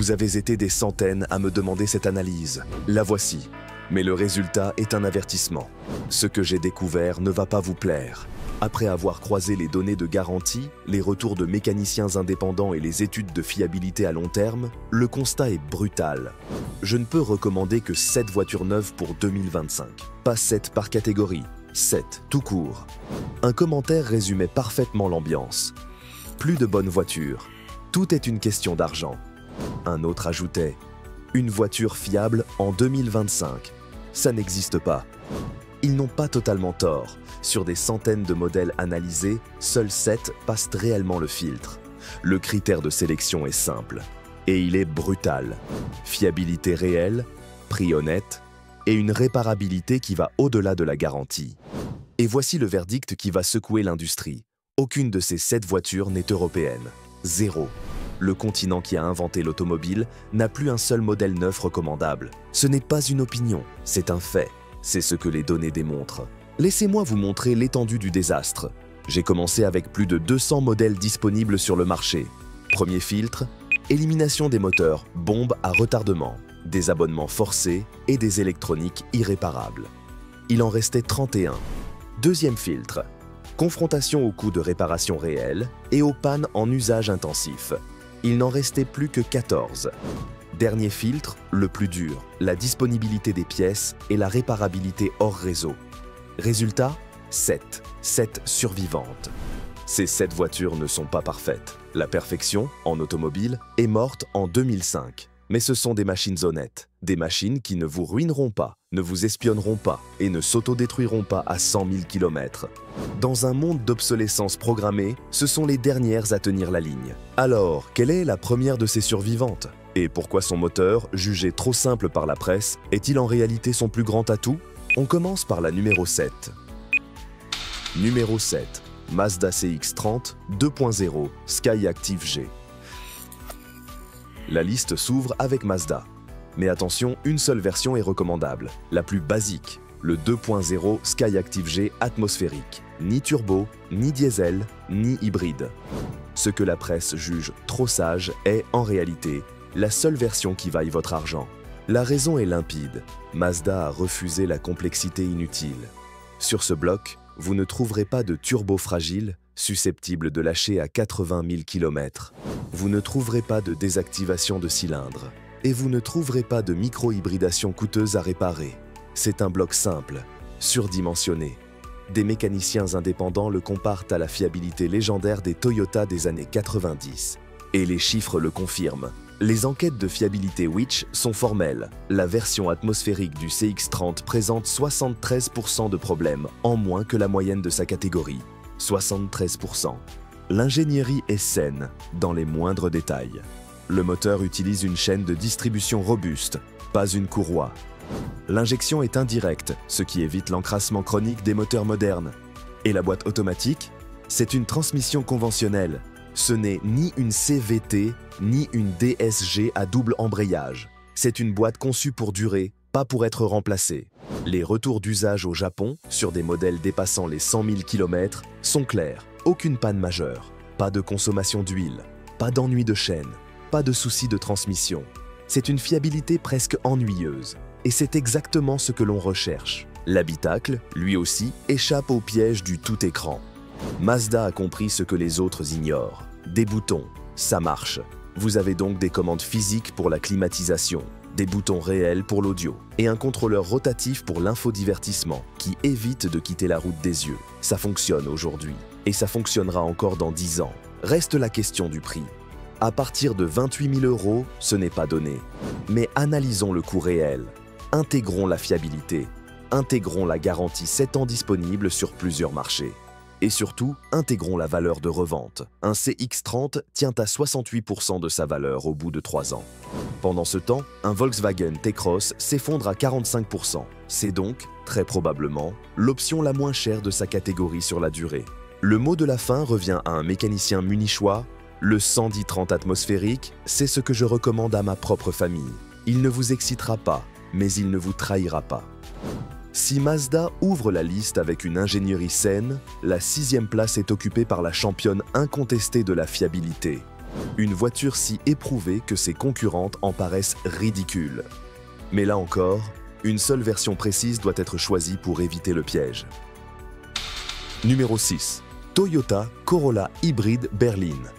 Vous avez été des centaines à me demander cette analyse. La voici. Mais le résultat est un avertissement. Ce que j'ai découvert ne va pas vous plaire. Après avoir croisé les données de garantie, les retours de mécaniciens indépendants et les études de fiabilité à long terme, le constat est brutal. Je ne peux recommander que 7 voitures neuves pour 2025. Pas 7 par catégorie, 7 tout court. Un commentaire résumait parfaitement l'ambiance. Plus de bonnes voitures. Tout est une question d'argent. Un autre ajoutait « Une voiture fiable en 2025 ». Ça n'existe pas. Ils n'ont pas totalement tort. Sur des centaines de modèles analysés, seuls 7 passent réellement le filtre. Le critère de sélection est simple. Et il est brutal. Fiabilité réelle, prix honnête et une réparabilité qui va au-delà de la garantie. Et voici le verdict qui va secouer l'industrie. Aucune de ces 7 voitures n'est européenne. Zéro. Le continent qui a inventé l'automobile n'a plus un seul modèle neuf recommandable. Ce n'est pas une opinion, c'est un fait. C'est ce que les données démontrent. Laissez-moi vous montrer l'étendue du désastre. J'ai commencé avec plus de 200 modèles disponibles sur le marché. Premier filtre, élimination des moteurs, bombes à retardement, des abonnements forcés et des électroniques irréparables. Il en restait 31. Deuxième filtre, confrontation aux coûts de réparation réels et aux pannes en usage intensif. Il n'en restait plus que 14. Dernier filtre, le plus dur, la disponibilité des pièces et la réparabilité hors réseau. Résultat, 7. 7 survivantes. Ces 7 voitures ne sont pas parfaites. La perfection, en automobile, est morte en 2005. Mais ce sont des machines honnêtes, des machines qui ne vous ruineront pas, ne vous espionneront pas et ne s'autodétruiront pas à 100 000 km. Dans un monde d'obsolescence programmée, ce sont les dernières à tenir la ligne. Alors, quelle est la première de ces survivantes? Et pourquoi son moteur, jugé trop simple par la presse, est-il en réalité son plus grand atout? On commence par la numéro 7. Numéro 7. Mazda CX-30 2.0 Skyactiv G. La liste s'ouvre avec Mazda. Mais attention, une seule version est recommandable, la plus basique, le 2.0 Skyactiv G atmosphérique. Ni turbo, ni diesel, ni hybride. Ce que la presse juge trop sage est, en réalité, la seule version qui vaille votre argent. La raison est limpide. Mazda a refusé la complexité inutile. Sur ce bloc, vous ne trouverez pas de turbo fragile, susceptible de lâcher à 80 000 km. Vous ne trouverez pas de désactivation de cylindre. Et vous ne trouverez pas de micro-hybridation coûteuse à réparer. C'est un bloc simple, surdimensionné. Des mécaniciens indépendants le comparent à la fiabilité légendaire des Toyota des années 90. Et les chiffres le confirment. Les enquêtes de fiabilité Which sont formelles. La version atmosphérique du CX-30 présente 73% de problèmes, en moins que la moyenne de sa catégorie. 73%. L'ingénierie est saine, dans les moindres détails. Le moteur utilise une chaîne de distribution robuste, pas une courroie. L'injection est indirecte, ce qui évite l'encrassement chronique des moteurs modernes. Et la boîte automatique? C'est une transmission conventionnelle. Ce n'est ni une CVT, ni une DSG à double embrayage. C'est une boîte conçue pour durer, pas pour être remplacée. Les retours d'usage au Japon, sur des modèles dépassant les 100 000 km, sont clairs. Aucune panne majeure, pas de consommation d'huile, pas d'ennui de chaîne, pas de soucis de transmission. C'est une fiabilité presque ennuyeuse. Et c'est exactement ce que l'on recherche. L'habitacle, lui aussi, échappe au piège du tout-écran. Mazda a compris ce que les autres ignorent. Des boutons, ça marche. Vous avez donc des commandes physiques pour la climatisation, des boutons réels pour l'audio et un contrôleur rotatif pour l'infodivertissement qui évite de quitter la route des yeux. Ça fonctionne aujourd'hui et ça fonctionnera encore dans 10 ans. Reste la question du prix. À partir de 28 000 €, ce n'est pas donné. Mais analysons le coût réel. Intégrons la fiabilité. Intégrons la garantie 7 ans disponible sur plusieurs marchés. Et surtout, intégrons la valeur de revente. Un CX-30 tient à 68% de sa valeur au bout de 3 ans. Pendant ce temps, un Volkswagen T-Cross s'effondre à 45%. C'est donc, très probablement, l'option la moins chère de sa catégorie sur la durée. Le mot de la fin revient à un mécanicien munichois. Le 110-30 atmosphérique, c'est ce que je recommande à ma propre famille. Il ne vous excitera pas, mais il ne vous trahira pas. Si Mazda ouvre la liste avec une ingénierie saine, la 6e place est occupée par la championne incontestée de la fiabilité. Une voiture si éprouvée que ses concurrentes en paraissent ridicules. Mais là encore, une seule version précise doit être choisie pour éviter le piège. Numéro 6. Toyota Corolla hybride berline.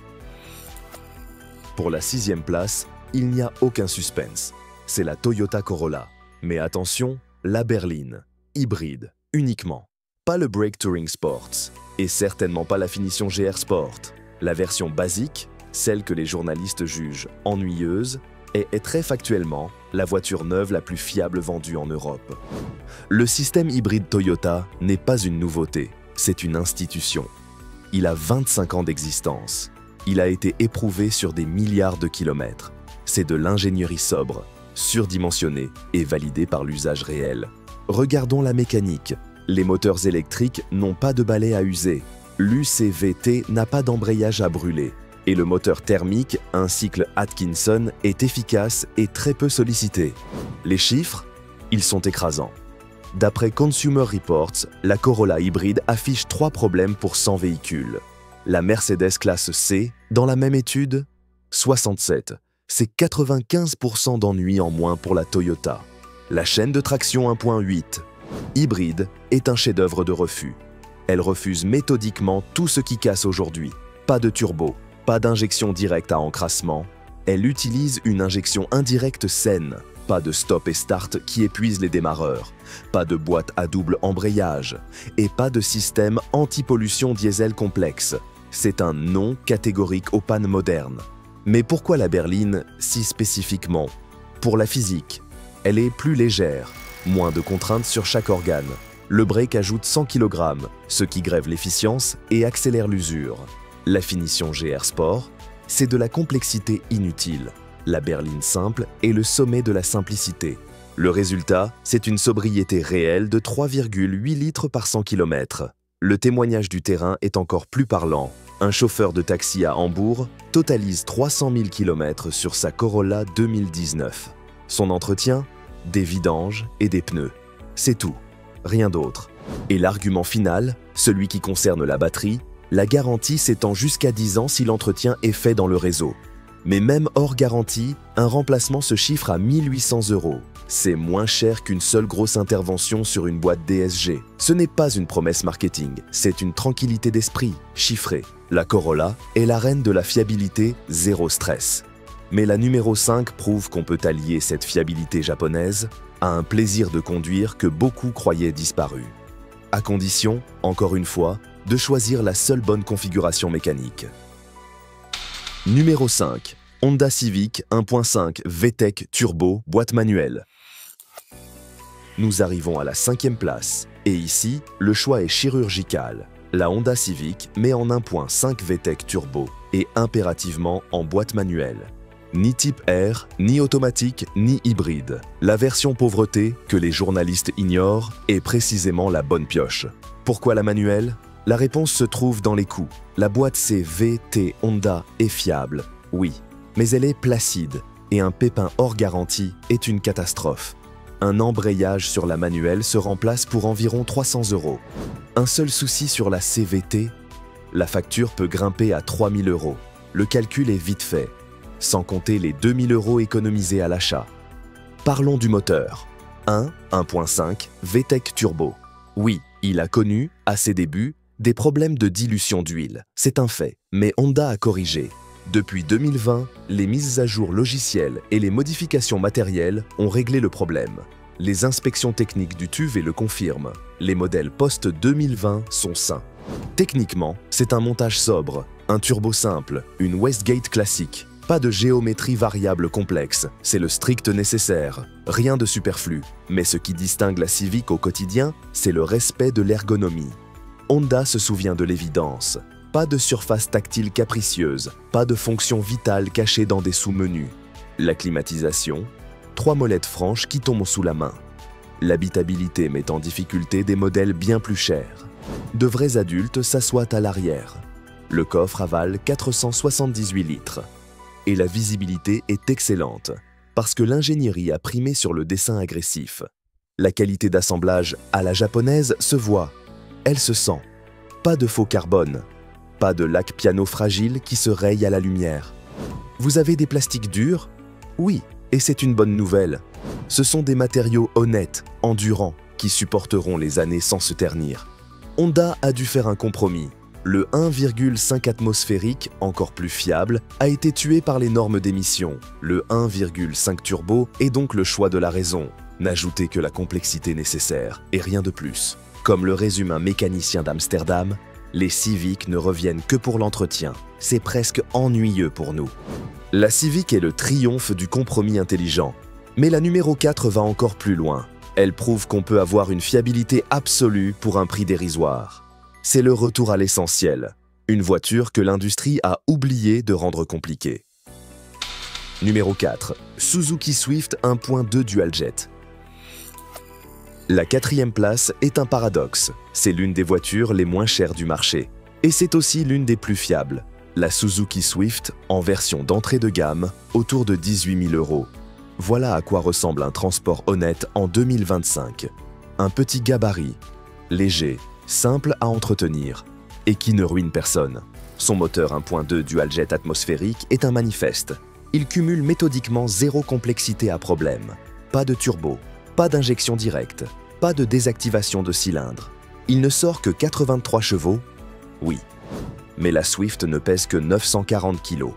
Pour la 6e place, il n'y a aucun suspense. C'est la Toyota Corolla. Mais attention, la berline, hybride, uniquement. Pas le Break Touring Sports, et certainement pas la finition GR Sport. La version basique, celle que les journalistes jugent ennuyeuse, est très factuellement la voiture neuve la plus fiable vendue en Europe. Le système hybride Toyota n'est pas une nouveauté, c'est une institution. Il a 25 ans d'existence. Il a été éprouvé sur des milliards de kilomètres. C'est de l'ingénierie sobre, surdimensionnée et validée par l'usage réel. Regardons la mécanique. Les moteurs électriques n'ont pas de balai à user. L'UCVT n'a pas d'embrayage à brûler. Et le moteur thermique, un cycle Atkinson, est efficace et très peu sollicité. Les chiffres, ils sont écrasants. D'après Consumer Reports, la Corolla hybride affiche 3 problèmes pour 100 véhicules. La Mercedes classe C, dans la même étude, 67. C'est 95% d'ennuis en moins pour la Toyota. La chaîne de traction 1.8, hybride, est un chef-d'œuvre de refus. Elle refuse méthodiquement tout ce qui casse aujourd'hui. Pas de turbo, pas d'injection directe à encrassement. Elle utilise une injection indirecte saine. Pas de stop et start qui épuise les démarreurs. Pas de boîte à double embrayage. Et pas de système anti-pollution diesel complexe. C'est un non catégorique aux pannes modernes. Mais pourquoi la berline si spécifiquement? Pour la physique, elle est plus légère, moins de contraintes sur chaque organe. Le break ajoute 100 kg, ce qui grève l'efficience et accélère l'usure. La finition GR Sport, c'est de la complexité inutile. La berline simple est le sommet de la simplicité. Le résultat, c'est une sobriété réelle de 3,8 litres par 100 km. Le témoignage du terrain est encore plus parlant. Un chauffeur de taxi à Hambourg totalise 300 000 km sur sa Corolla 2019. Son entretien, des vidanges et des pneus. C'est tout, rien d'autre. Et l'argument final, celui qui concerne la batterie, la garantie s'étend jusqu'à 10 ans si l'entretien est fait dans le réseau. Mais même hors garantie, un remplacement se chiffre à 1 800 €. C'est moins cher qu'une seule grosse intervention sur une boîte DSG. Ce n'est pas une promesse marketing, c'est une tranquillité d'esprit, chiffrée. La Corolla est la reine de la fiabilité zéro stress. Mais la numéro 5 prouve qu'on peut allier cette fiabilité japonaise à un plaisir de conduire que beaucoup croyaient disparu. À condition, encore une fois, de choisir la seule bonne configuration mécanique. Numéro 5. Honda Civic 1.5 VTEC Turbo boîte manuelle. Nous arrivons à la 5e place. Et ici, le choix est chirurgical. La Honda Civic met en 1.5 VTEC Turbo et impérativement en boîte manuelle. Ni type R, ni automatique, ni hybride. La version pauvreté, que les journalistes ignorent, est précisément la bonne pioche. Pourquoi la manuelle? La réponse se trouve dans les coûts. La boîte CVT Honda est fiable, oui, mais elle est placide et un pépin hors garantie est une catastrophe. Un embrayage sur la manuelle se remplace pour environ 300 €. Un seul souci sur la CVT, la facture peut grimper à 3 000 €. Le calcul est vite fait, sans compter les 2 000 € économisés à l'achat. Parlons du moteur. 1.5 VTEC Turbo. Oui, il a connu, à ses débuts, des problèmes de dilution d'huile, c'est un fait, mais Honda a corrigé. Depuis 2020, les mises à jour logicielles et les modifications matérielles ont réglé le problème. Les inspections techniques du TÜV le confirment. Les modèles post-2020 sont sains. Techniquement, c'est un montage sobre, un turbo simple, une Westgate classique. Pas de géométrie variable complexe, c'est le strict nécessaire. Rien de superflu. Mais ce qui distingue la Civic au quotidien, c'est le respect de l'ergonomie. Honda se souvient de l'évidence. Pas de surface tactile capricieuse, pas de fonction vitale cachée dans des sous-menus. La climatisation, 3 molettes franches qui tombent sous la main. L'habitabilité met en difficulté des modèles bien plus chers. De vrais adultes s'assoient à l'arrière. Le coffre avale 478 litres. Et la visibilité est excellente, parce que l'ingénierie a primé sur le dessin agressif. La qualité d'assemblage à la japonaise se voit. Elle se sent. Pas de faux carbone. Pas de laque piano fragile qui se raye à la lumière. Vous avez des plastiques durs? Oui, et c'est une bonne nouvelle. Ce sont des matériaux honnêtes, endurants, qui supporteront les années sans se ternir. Honda a dû faire un compromis. Le 1,5 atmosphérique, encore plus fiable, a été tué par les normes d'émission. Le 1,5 turbo est donc le choix de la raison. N'ajoutez que la complexité nécessaire, et rien de plus. Comme le résume un mécanicien d'Amsterdam, les Civic ne reviennent que pour l'entretien. C'est presque ennuyeux pour nous. La Civic est le triomphe du compromis intelligent. Mais la numéro 4 va encore plus loin. Elle prouve qu'on peut avoir une fiabilité absolue pour un prix dérisoire. C'est le retour à l'essentiel, une voiture que l'industrie a oublié de rendre compliquée. Numéro 4. Suzuki Swift 1.2 Dualjet. La 4e place est un paradoxe. C'est l'une des voitures les moins chères du marché. Et c'est aussi l'une des plus fiables. La Suzuki Swift, en version d'entrée de gamme, autour de 18 000 €. Voilà à quoi ressemble un transport honnête en 2025. Un petit gabarit, léger, simple à entretenir et qui ne ruine personne. Son moteur 1.2 Dualjet atmosphérique est un manifeste. Il cumule méthodiquement zéro complexité à problème. Pas de turbo, pas d'injection directe, pas de désactivation de cylindre. Il ne sort que 83 chevaux? Oui. Mais la Swift ne pèse que 940 kg.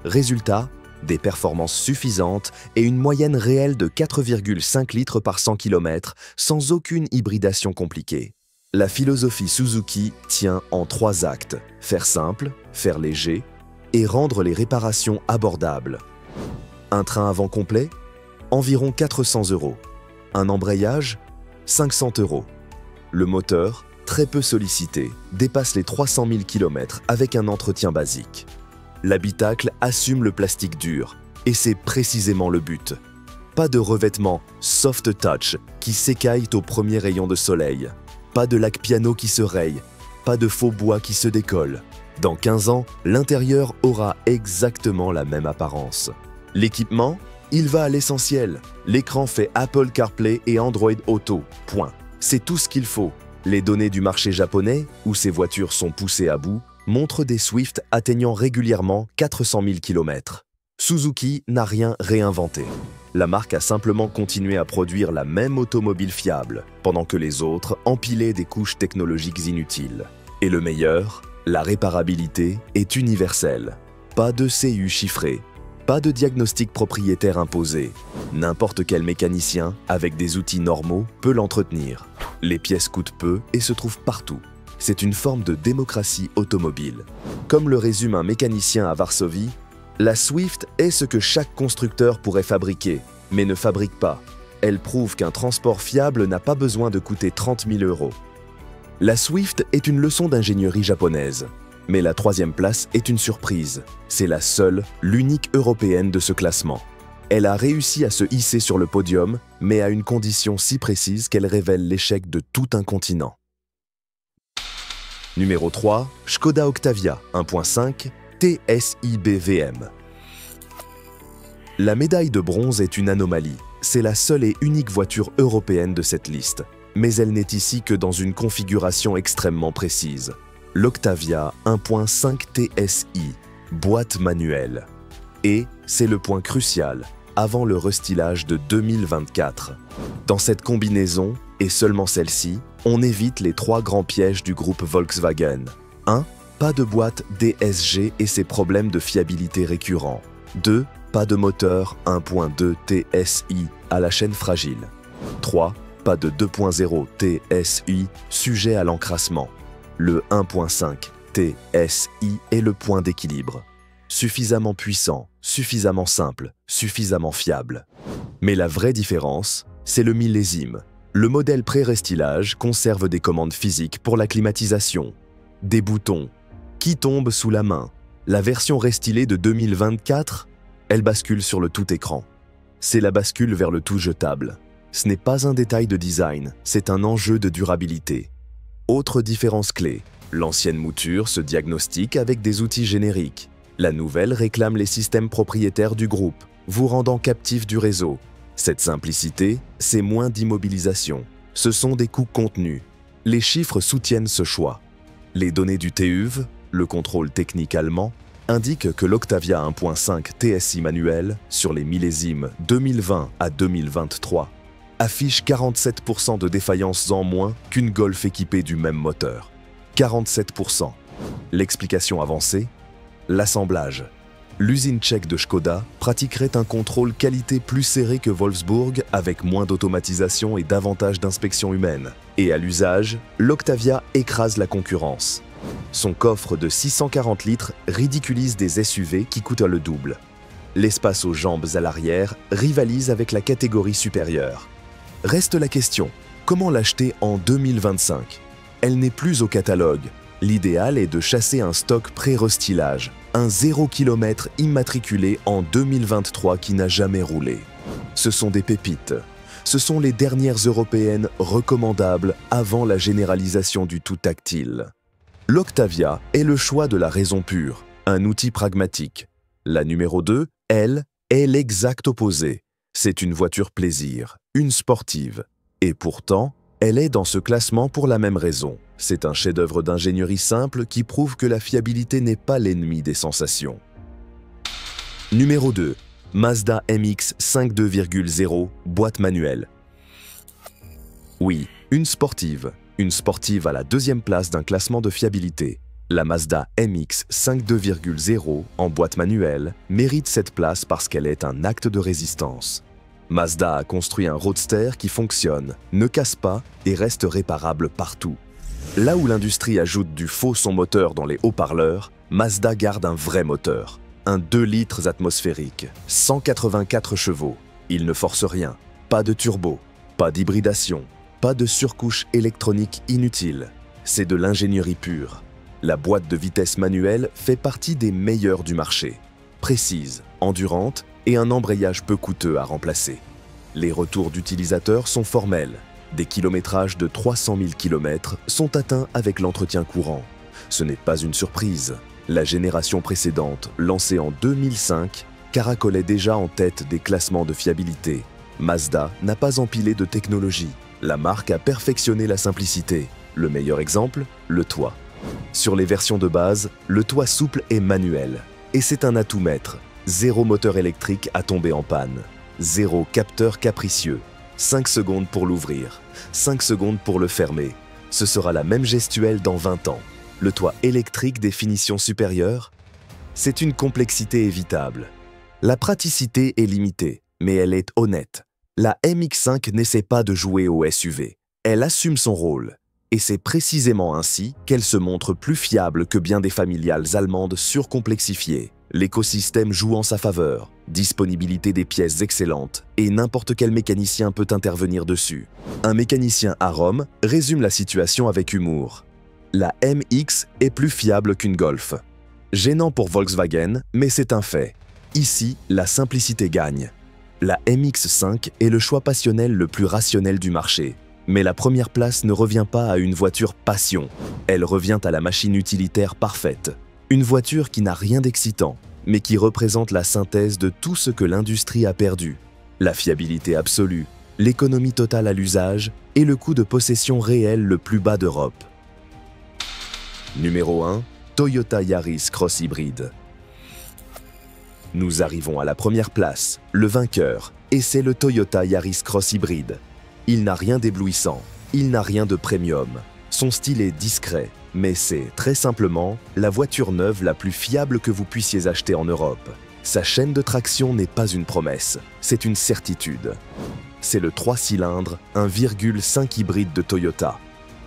Résultat, des performances suffisantes et une moyenne réelle de 4,5 litres par 100 km sans aucune hybridation compliquée. La philosophie Suzuki tient en 3 actes: faire simple, faire léger et rendre les réparations abordables. Un train avant complet? Environ 400 €. Un embrayage? 500 €. Le moteur, très peu sollicité, dépasse les 300 000 km avec un entretien basique. L'habitacle assume le plastique dur, et c'est précisément le but. Pas de revêtement soft touch qui s'écaille au premier rayon de soleil. Pas de laque piano qui se raye, pas de faux bois qui se décolle. Dans 15 ans, l'intérieur aura exactement la même apparence. L'équipement? Il va à l'essentiel. L'écran fait Apple CarPlay et Android Auto. Point. C'est tout ce qu'il faut. Les données du marché japonais, où ces voitures sont poussées à bout, montrent des Swift atteignant régulièrement 400 000 km. Suzuki n'a rien réinventé. La marque a simplement continué à produire la même automobile fiable, pendant que les autres empilaient des couches technologiques inutiles. Et le meilleur, la réparabilité est universelle. Pas de CU chiffré, pas de diagnostic propriétaire imposé. N'importe quel mécanicien, avec des outils normaux, peut l'entretenir. Les pièces coûtent peu et se trouvent partout. C'est une forme de démocratie automobile. Comme le résume un mécanicien à Varsovie, la Swift est ce que chaque constructeur pourrait fabriquer, mais ne fabrique pas. Elle prouve qu'un transport fiable n'a pas besoin de coûter 30 000 €. La Swift est une leçon d'ingénierie japonaise. Mais la 3e place est une surprise. C'est la seule, l'unique européenne de ce classement. Elle a réussi à se hisser sur le podium, mais à une condition si précise qu'elle révèle l'échec de tout un continent. Numéro 3, Škoda Octavia 1.5 TSI BVM. La médaille de bronze est une anomalie. C'est la seule et unique voiture européenne de cette liste. Mais elle n'est ici que dans une configuration extrêmement précise. L'Octavia 1.5 TSI, boîte manuelle. Et, c'est le point crucial, avant le restylage de 2024. Dans cette combinaison, et seulement celle-ci, on évite les 3 grands pièges du groupe Volkswagen. 1. Pas de boîte DSG et ses problèmes de fiabilité récurrents. 2. Pas de moteur 1.2 TSI à la chaîne fragile. 3. Pas de 2.0 TSI sujet à l'encrassement. Le 1.5 TSI est le point d'équilibre. Suffisamment puissant, suffisamment simple, suffisamment fiable. Mais la vraie différence, c'est le millésime. Le modèle pré-restylage conserve des commandes physiques pour la climatisation, des boutons, qui tombent sous la main. La version restylée de 2024, elle bascule sur le tout écran. C'est la bascule vers le tout jetable. Ce n'est pas un détail de design, c'est un enjeu de durabilité. Autre différence clé, l'ancienne mouture se diagnostique avec des outils génériques. La nouvelle réclame les systèmes propriétaires du groupe, vous rendant captif du réseau. Cette simplicité, c'est moins d'immobilisation. Ce sont des coûts contenus. Les chiffres soutiennent ce choix. Les données du TÜV, le contrôle technique allemand, indique que l'Octavia 1.5 TSI manuel, sur les millésimes 2020 à 2023, affiche 47% de défaillances en moins qu'une Golf équipée du même moteur. 47%. L'explication avancée? L'assemblage. L'usine tchèque de Škoda pratiquerait un contrôle qualité plus serré que Wolfsburg avec moins d'automatisation et davantage d'inspection humaine. Et à l'usage, l'Octavia écrase la concurrence. Son coffre de 640 litres ridiculise des SUV qui coûtent le double. L'espace aux jambes à l'arrière rivalise avec la catégorie supérieure. Reste la question, comment l'acheter en 2025? Elle n'est plus au catalogue. L'idéal est de chasser un stock pré-restylage, un 0 km immatriculé en 2023 qui n'a jamais roulé. Ce sont des pépites. Ce sont les dernières européennes recommandables avant la généralisation du tout tactile. L'Octavia est le choix de la raison pure, un outil pragmatique. La numéro 2, elle, est l'exact opposé. C'est une voiture plaisir, une sportive. Et pourtant, elle est dans ce classement pour la même raison. C'est un chef-d'œuvre d'ingénierie simple qui prouve que la fiabilité n'est pas l'ennemi des sensations. Numéro 2. Mazda MX-5 2.0, boîte manuelle. Oui, une sportive. Une sportive à la deuxième place d'un classement de fiabilité. La Mazda MX-5 2.0 en boîte manuelle mérite cette place parce qu'elle est un acte de résistance. Mazda a construit un roadster qui fonctionne, ne casse pas et reste réparable partout. Là où l'industrie ajoute du faux son moteur dans les haut-parleurs, Mazda garde un vrai moteur. Un 2 litres atmosphérique, 184 chevaux. Il ne force rien, pas de turbo, pas d'hybridation, pas de surcouche électronique inutile. C'est de l'ingénierie pure. La boîte de vitesse manuelle fait partie des meilleures du marché. Précise, endurante et un embrayage peu coûteux à remplacer. Les retours d'utilisateurs sont formels. Des kilométrages de 300 000 km sont atteints avec l'entretien courant. Ce n'est pas une surprise. La génération précédente, lancée en 2005, caracolait déjà en tête des classements de fiabilité. Mazda n'a pas empilé de technologie. La marque a perfectionné la simplicité. Le meilleur exemple, le toit. Sur les versions de base, le toit souple est manuel. Et c'est un atout maître. 0 moteur électrique à tomber en panne. 0 capteur capricieux. 5 secondes pour l'ouvrir. 5 secondes pour le fermer. Ce sera la même gestuelle dans 20 ans. Le toit électrique des finitions supérieures? C'est une complexité évitable. La praticité est limitée, mais elle est honnête. La MX-5 n'essaie pas de jouer au SUV. Elle assume son rôle. Et c'est précisément ainsi qu'elle se montre plus fiable que bien des familiales allemandes surcomplexifiées. L'écosystème joue en sa faveur, disponibilité des pièces excellentes, et n'importe quel mécanicien peut intervenir dessus. Un mécanicien à Rome résume la situation avec humour. La MX est plus fiable qu'une Golf. Gênant pour Volkswagen, mais c'est un fait. Ici, la simplicité gagne. La MX-5 est le choix passionnel le plus rationnel du marché. Mais la première place ne revient pas à une voiture passion. Elle revient à la machine utilitaire parfaite. Une voiture qui n'a rien d'excitant, mais qui représente la synthèse de tout ce que l'industrie a perdu. La fiabilité absolue, l'économie totale à l'usage et le coût de possession réel le plus bas d'Europe. Numéro 1. Toyota Yaris Cross Hybride. Nous arrivons à la première place, le vainqueur, et c'est le Toyota Yaris Cross Hybride. Il n'a rien d'éblouissant, il n'a rien de premium. Son style est discret, mais c'est, très simplement, la voiture neuve la plus fiable que vous puissiez acheter en Europe. Sa chaîne de traction n'est pas une promesse, c'est une certitude. C'est le 3 cylindres 1,5 hybride de Toyota.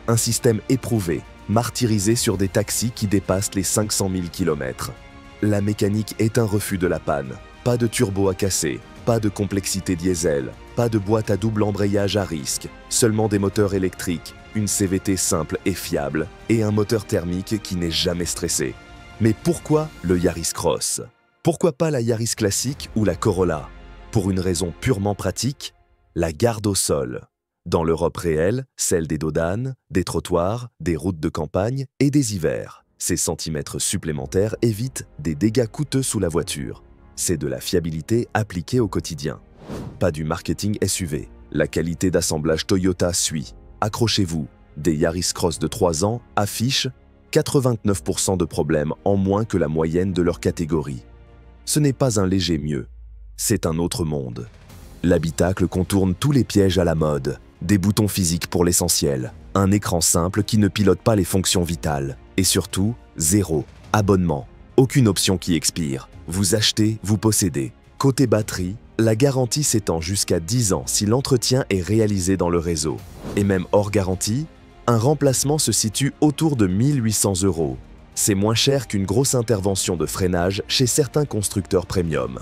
Un système éprouvé, martyrisé sur des taxis qui dépassent les 500 000 km. La mécanique est un refus de la panne. Pas de turbo à casser, pas de complexité diesel, pas de boîte à double embrayage à risque, seulement des moteurs électriques, une CVT simple et fiable, et un moteur thermique qui n'est jamais stressé. Mais pourquoi le Yaris Cross? Pourquoi pas la Yaris classique ou la Corolla? Pour une raison purement pratique, la garde au sol. Dans l'Europe réelle, celle des dodanes, des trottoirs, des routes de campagne et des hivers. Ces centimètres supplémentaires évitent des dégâts coûteux sous la voiture. C'est de la fiabilité appliquée au quotidien. Pas du marketing SUV. La qualité d'assemblage Toyota suit. Accrochez-vous, des Yaris Cross de 3 ans affichent 89% de problèmes en moins que la moyenne de leur catégorie. Ce n'est pas un léger mieux, c'est un autre monde. L'habitacle contourne tous les pièges à la mode, des boutons physiques pour l'essentiel, un écran simple qui ne pilote pas les fonctions vitales, et surtout, zéro abonnement, aucune option qui expire. Vous achetez, vous possédez. Côté batterie, la garantie s'étend jusqu'à 10 ans si l'entretien est réalisé dans le réseau. Et même hors garantie, un remplacement se situe autour de 1 800 €. C'est moins cher qu'une grosse intervention de freinage chez certains constructeurs premium.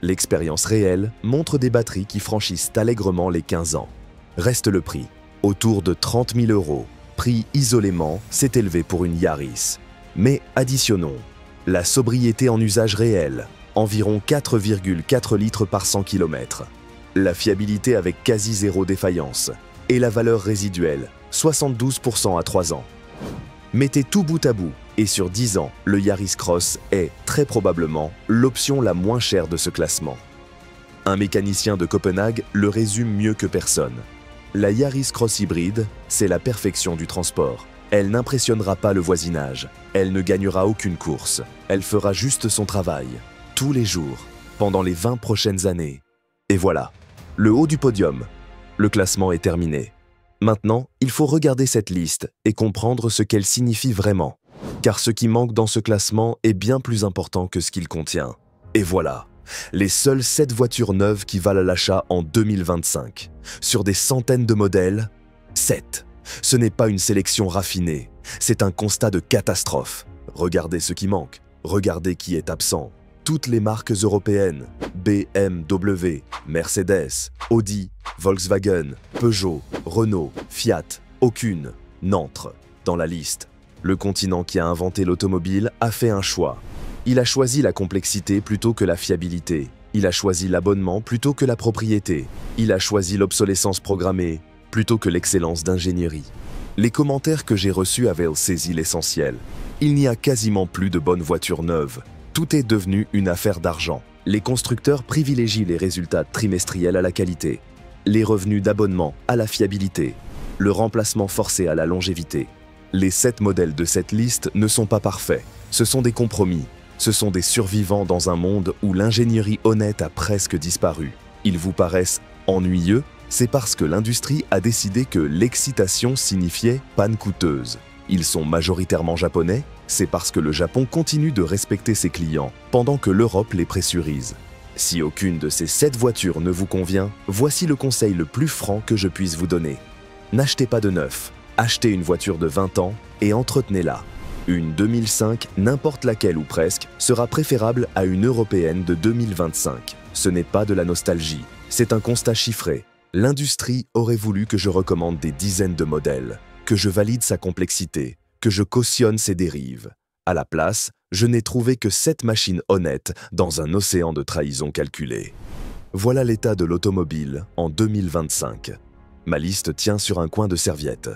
L'expérience réelle montre des batteries qui franchissent allègrement les 15 ans. Reste le prix, autour de 30 000 €. Prix isolément s'est élevé pour une Yaris. Mais additionnons la sobriété en usage réel, environ 4,4 litres par 100 km. La fiabilité avec quasi zéro défaillance. Et la valeur résiduelle, 72% à 3 ans. Mettez tout bout à bout, et sur 10 ans, le Yaris Cross est, très probablement, l'option la moins chère de ce classement. Un mécanicien de Copenhague le résume mieux que personne. La Yaris Cross hybride, c'est la perfection du transport. Elle n'impressionnera pas le voisinage, elle ne gagnera aucune course, elle fera juste son travail, tous les jours, pendant les 20 prochaines années. Et voilà, le haut du podium. Le classement est terminé. Maintenant, il faut regarder cette liste et comprendre ce qu'elle signifie vraiment. Car ce qui manque dans ce classement est bien plus important que ce qu'il contient. Et voilà, les seules 7 voitures neuves qui valent l'achat en 2025. Sur des centaines de modèles, 7. Ce n'est pas une sélection raffinée, c'est un constat de catastrophe. Regardez ce qui manque, regardez qui est absent. Toutes les marques européennes, BMW, Mercedes, Audi, Volkswagen, Peugeot, Renault, Fiat, aucune n'entre dans la liste. Le continent qui a inventé l'automobile a fait un choix. Il a choisi la complexité plutôt que la fiabilité. Il a choisi l'abonnement plutôt que la propriété. Il a choisi l'obsolescence programmée plutôt que l'excellence d'ingénierie. Les commentaires que j'ai reçus avaient saisi l'essentiel. Il n'y a quasiment plus de bonnes voitures neuves. Tout est devenu une affaire d'argent. Les constructeurs privilégient les résultats trimestriels à la qualité, les revenus d'abonnement à la fiabilité, le remplacement forcé à la longévité. Les 7 modèles de cette liste ne sont pas parfaits. Ce sont des compromis. Ce sont des survivants dans un monde où l'ingénierie honnête a presque disparu. Ils vous paraissent ennuyeux? C'est parce que l'industrie a décidé que l'excitation signifiait panne coûteuse. Ils sont majoritairement japonais? C'est parce que le Japon continue de respecter ses clients, pendant que l'Europe les pressurise. Si aucune de ces 7 voitures ne vous convient, voici le conseil le plus franc que je puisse vous donner. N'achetez pas de neuf, achetez une voiture de 20 ans et entretenez-la. Une 2005, n'importe laquelle ou presque, sera préférable à une européenne de 2025. Ce n'est pas de la nostalgie, c'est un constat chiffré. L'industrie aurait voulu que je recommande des dizaines de modèles, que je valide sa complexité, que je cautionne ses dérives. À la place, je n'ai trouvé que 7 machines honnêtes dans un océan de trahison calculée. Voilà l'état de l'automobile en 2025. Ma liste tient sur un coin de serviette.